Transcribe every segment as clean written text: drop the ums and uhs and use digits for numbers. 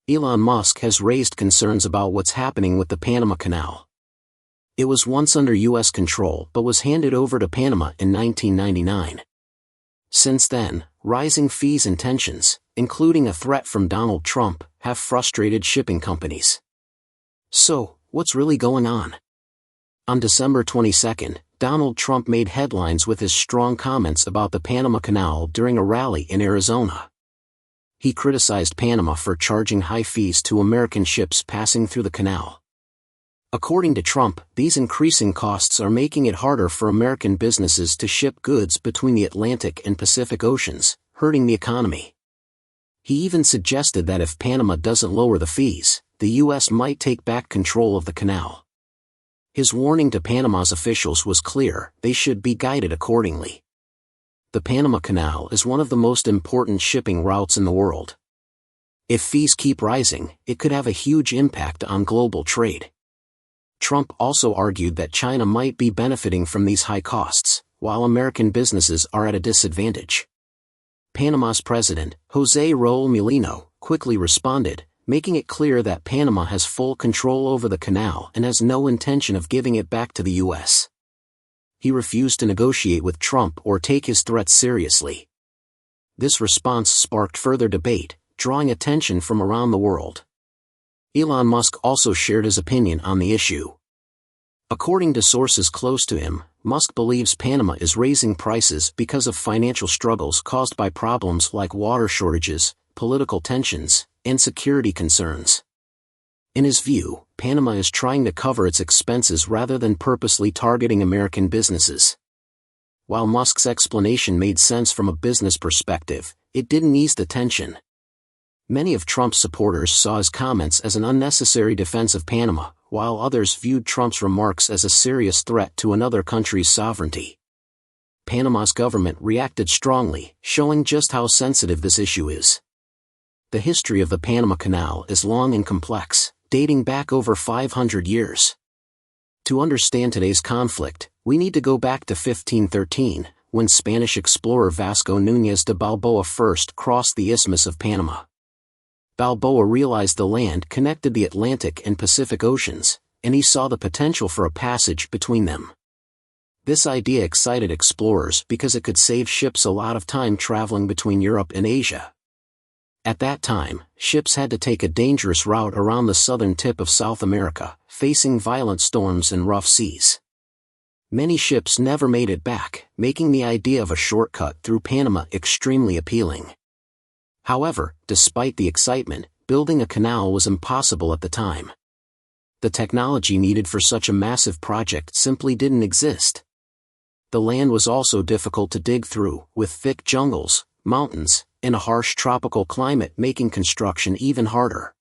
Elon Musk has raised concerns about what's happening with the Panama Canal. It was once under U.S. control but was handed over to Panama in 1999. Since then, rising fees and tensions, including a threat from Donald Trump, have frustrated shipping companies. So, what's really going on? On December 22, Donald Trump made headlines with his strong comments about the Panama Canal during a rally in Arizona. He criticized Panama for charging high fees to American ships passing through the canal. According to Trump, these increasing costs are making it harder for American businesses to ship goods between the Atlantic and Pacific Oceans, hurting the economy. He even suggested that if Panama doesn't lower the fees, the U.S. might take back control of the canal. His warning to Panama's officials was clear: they should be guided accordingly. The Panama Canal is one of the most important shipping routes in the world. If fees keep rising, it could have a huge impact on global trade. Trump also argued that China might be benefiting from these high costs, while American businesses are at a disadvantage. Panama's president, José Raúl Mulino, quickly responded, making it clear that Panama has full control over the canal and has no intention of giving it back to the U.S. He refused to negotiate with Trump or take his threats seriously. This response sparked further debate, drawing attention from around the world. Elon Musk also shared his opinion on the issue. According to sources close to him, Musk believes Panama is raising prices because of financial struggles caused by problems like water shortages, political tensions, and security concerns. In his view, Panama is trying to cover its expenses rather than purposely targeting American businesses. While Musk's explanation made sense from a business perspective, it didn't ease the tension. Many of Trump's supporters saw his comments as an unnecessary defense of Panama, while others viewed Trump's remarks as a serious threat to another country's sovereignty. Panama's government reacted strongly, showing just how sensitive this issue is. The history of the Panama Canal is long and complex, dating back over 500 years. To understand today's conflict, we need to go back to 1513, when Spanish explorer Vasco Núñez de Balboa first crossed the Isthmus of Panama. Balboa realized the land connected the Atlantic and Pacific Oceans, and he saw the potential for a passage between them. This idea excited explorers because it could save ships a lot of time traveling between Europe and Asia. At that time, ships had to take a dangerous route around the southern tip of South America, facing violent storms and rough seas. Many ships never made it back, making the idea of a shortcut through Panama extremely appealing. However, despite the excitement, building a canal was impossible at the time. The technology needed for such a massive project simply didn't exist. The land was also difficult to dig through, with thick jungles, mountains, and a harsh tropical climate making construction even harder.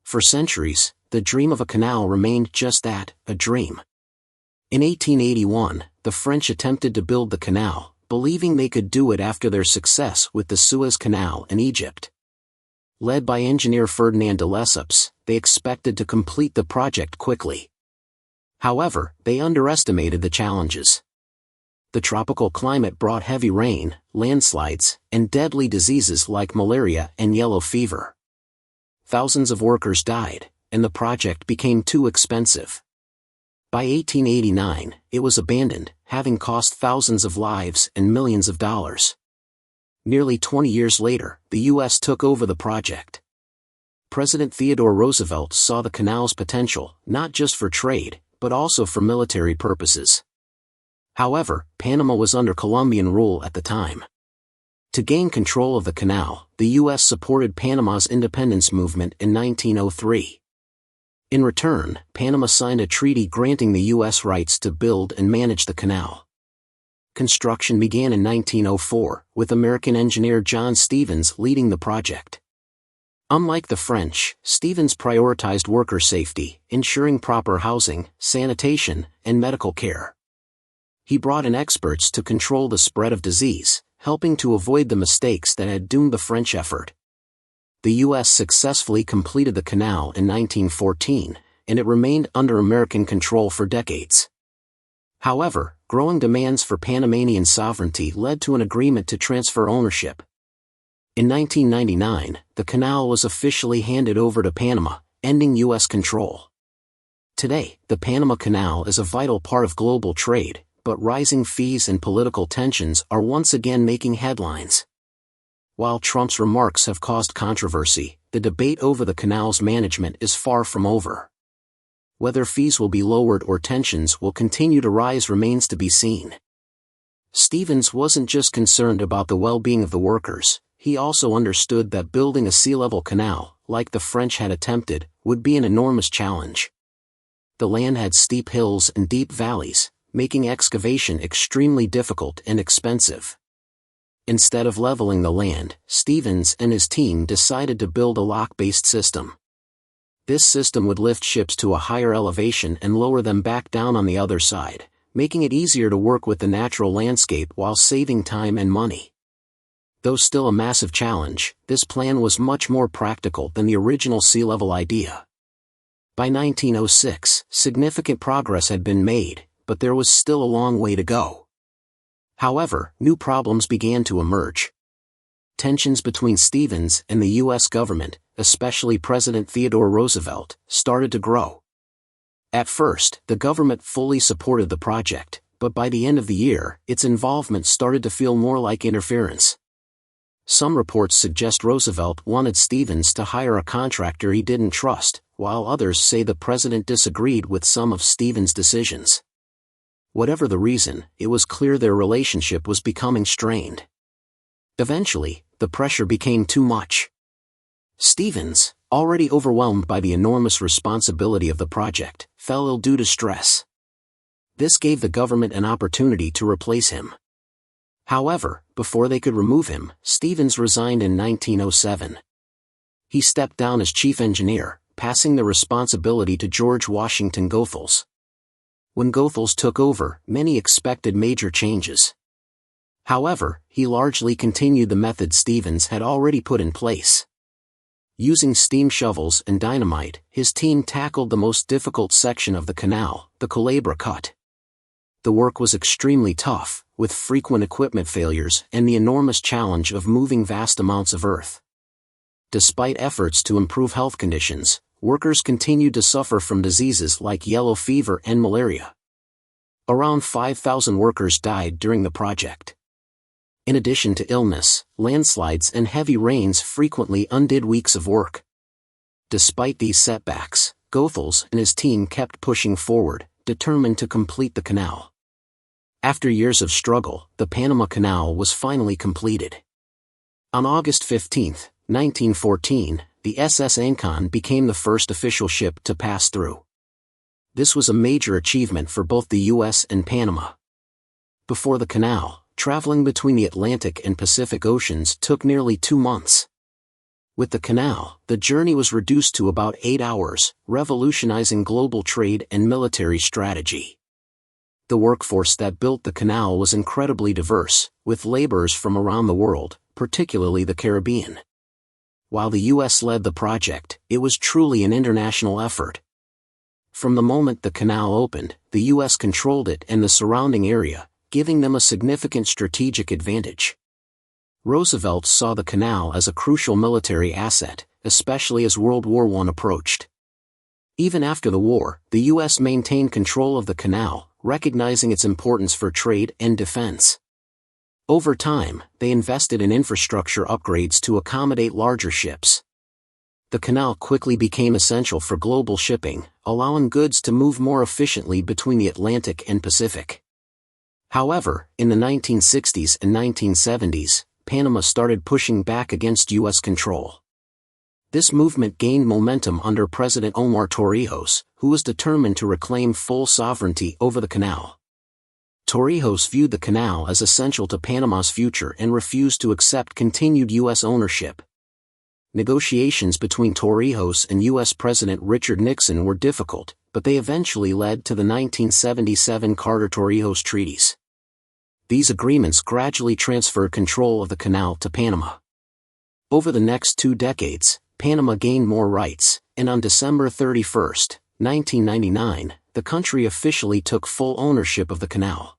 For centuries, the dream of a canal remained just that, a dream. In 1881, the French attempted to build the canal, believing they could do it after their success with the Suez Canal in Egypt. Led by engineer Ferdinand de Lesseps, they expected to complete the project quickly. However, they underestimated the challenges. The tropical climate brought heavy rain, landslides, and deadly diseases like malaria and yellow fever. Thousands of workers died, and the project became too expensive. By 1889, it was abandoned, having cost thousands of lives and millions of dollars. Nearly 20 years later, the U.S. took over the project. President Theodore Roosevelt saw the canal's potential, not just for trade, but also for military purposes. However, Panama was under Colombian rule at the time. To gain control of the canal, the U.S. supported Panama's independence movement in 1903. In return, Panama signed a treaty granting the U.S. rights to build and manage the canal. Construction began in 1904, with American engineer John Stevens leading the project. Unlike the French, Stevens prioritized worker safety, ensuring proper housing, sanitation, and medical care. He brought in experts to control the spread of disease, helping to avoid the mistakes that had doomed the French effort. The U.S. successfully completed the canal in 1914, and it remained under American control for decades. However, growing demands for Panamanian sovereignty led to an agreement to transfer ownership. In 1999, the canal was officially handed over to Panama, ending U.S. control. Today, the Panama Canal is a vital part of global trade, but rising fees and political tensions are once again making headlines. While Trump's remarks have caused controversy, the debate over the canal's management is far from over. Whether fees will be lowered or tensions will continue to rise remains to be seen. Stevens wasn't just concerned about the well-being of the workers, he also understood that building a sea-level canal, like the French had attempted, would be an enormous challenge. The land had steep hills and deep valleys, making excavation extremely difficult and expensive. Instead of leveling the land, Stevens and his team decided to build a lock-based system. This system would lift ships to a higher elevation and lower them back down on the other side, making it easier to work with the natural landscape while saving time and money. Though still a massive challenge, this plan was much more practical than the original sea-level idea. By 1906, significant progress had been made, but there was still a long way to go. However, new problems began to emerge. Tensions between Stevens and the U.S. government, especially President Theodore Roosevelt, started to grow. At first, the government fully supported the project, but by the end of the year, its involvement started to feel more like interference. Some reports suggest Roosevelt wanted Stevens to hire a contractor he didn't trust, while others say the president disagreed with some of Stevens' decisions. Whatever the reason, it was clear their relationship was becoming strained. Eventually, the pressure became too much. Stevens, already overwhelmed by the enormous responsibility of the project, fell ill due to stress. This gave the government an opportunity to replace him. However, before they could remove him, Stevens resigned in 1907. He stepped down as chief engineer, passing the responsibility to George Washington Goethals. When Goethals took over, many expected major changes. However, he largely continued the method Stevens had already put in place. Using steam shovels and dynamite, his team tackled the most difficult section of the canal, the Culebra Cut. The work was extremely tough, with frequent equipment failures and the enormous challenge of moving vast amounts of earth. Despite efforts to improve health conditions, workers continued to suffer from diseases like yellow fever and malaria. Around 5,000 workers died during the project. In addition to illness, landslides and heavy rains frequently undid weeks of work. Despite these setbacks, Goethals and his team kept pushing forward, determined to complete the canal. After years of struggle, the Panama Canal was finally completed. On August 15, 1914, the SS Ancon became the first official ship to pass through. This was a major achievement for both the U.S. and Panama. Before the canal, traveling between the Atlantic and Pacific Oceans took nearly 2 months. With the canal, the journey was reduced to about 8 hours, revolutionizing global trade and military strategy. The workforce that built the canal was incredibly diverse, with laborers from around the world, particularly the Caribbean. While the U.S. led the project, it was truly an international effort. From the moment the canal opened, the U.S. controlled it and the surrounding area, giving them a significant strategic advantage. Roosevelt saw the canal as a crucial military asset, especially as World War I approached. Even after the war, the U.S. maintained control of the canal, recognizing its importance for trade and defense. Over time, they invested in infrastructure upgrades to accommodate larger ships. The canal quickly became essential for global shipping, allowing goods to move more efficiently between the Atlantic and Pacific. However, in the 1960s and 1970s, Panama started pushing back against U.S. control. This movement gained momentum under President Omar Torrijos, who was determined to reclaim full sovereignty over the canal. Torrijos viewed the canal as essential to Panama's future and refused to accept continued U.S. ownership. Negotiations between Torrijos and U.S. President Richard Nixon were difficult, but they eventually led to the 1977 Carter-Torrijos treaties. These agreements gradually transferred control of the canal to Panama. Over the next 2 decades, Panama gained more rights, and on December 31, 1999, the country officially took full ownership of the canal.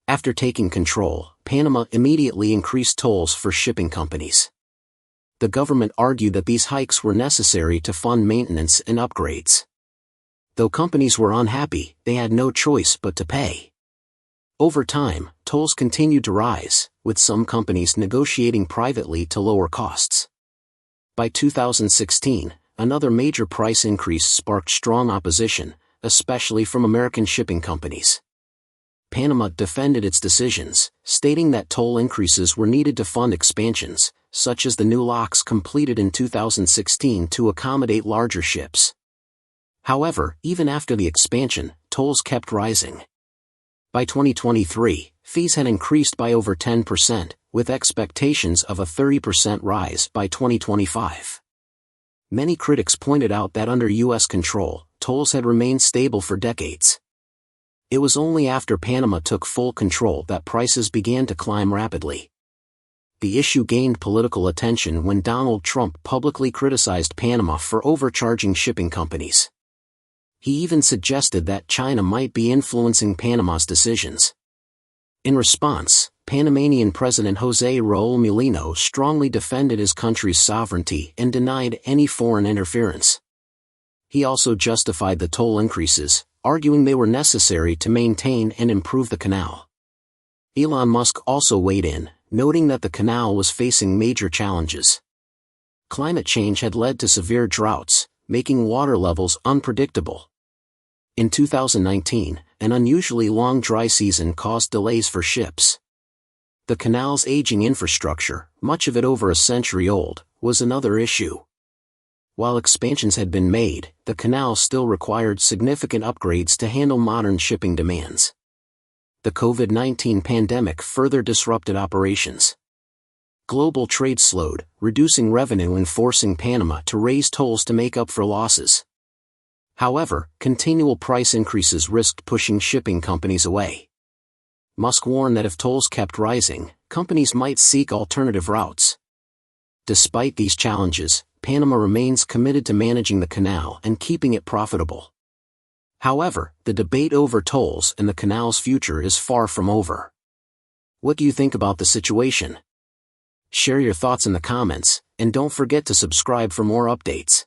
After taking control, Panama immediately increased tolls for shipping companies. The government argued that these hikes were necessary to fund maintenance and upgrades. Though companies were unhappy, they had no choice but to pay. Over time, tolls continued to rise, with some companies negotiating privately to lower costs. By 2016, another major price increase sparked strong opposition, especially from American shipping companies. Panama defended its decisions, stating that toll increases were needed to fund expansions, such as the new locks completed in 2016 to accommodate larger ships. However, even after the expansion, tolls kept rising. By 2023, fees had increased by over 10%, with expectations of a 30% rise by 2025. Many critics pointed out that under U.S. control, tolls had remained stable for decades. It was only after Panama took full control that prices began to climb rapidly. The issue gained political attention when Donald Trump publicly criticized Panama for overcharging shipping companies. He even suggested that China might be influencing Panama's decisions. In response, Panamanian President José Raúl Mulino strongly defended his country's sovereignty and denied any foreign interference. He also justified the toll increases, arguing they were necessary to maintain and improve the canal. Elon Musk also weighed in, noting that the canal was facing major challenges. Climate change had led to severe droughts, making water levels unpredictable. In 2019, an unusually long dry season caused delays for ships. The canal's aging infrastructure, much of it over a century old, was another issue. While expansions had been made, the canal still required significant upgrades to handle modern shipping demands. The COVID-19 pandemic further disrupted operations. Global trade slowed, reducing revenue and forcing Panama to raise tolls to make up for losses. However, continual price increases risked pushing shipping companies away. Musk warned that if tolls kept rising, companies might seek alternative routes. Despite these challenges, Panama remains committed to managing the canal and keeping it profitable. However, the debate over tolls and the canal's future is far from over. What do you think about the situation? Share your thoughts in the comments, and don't forget to subscribe for more updates.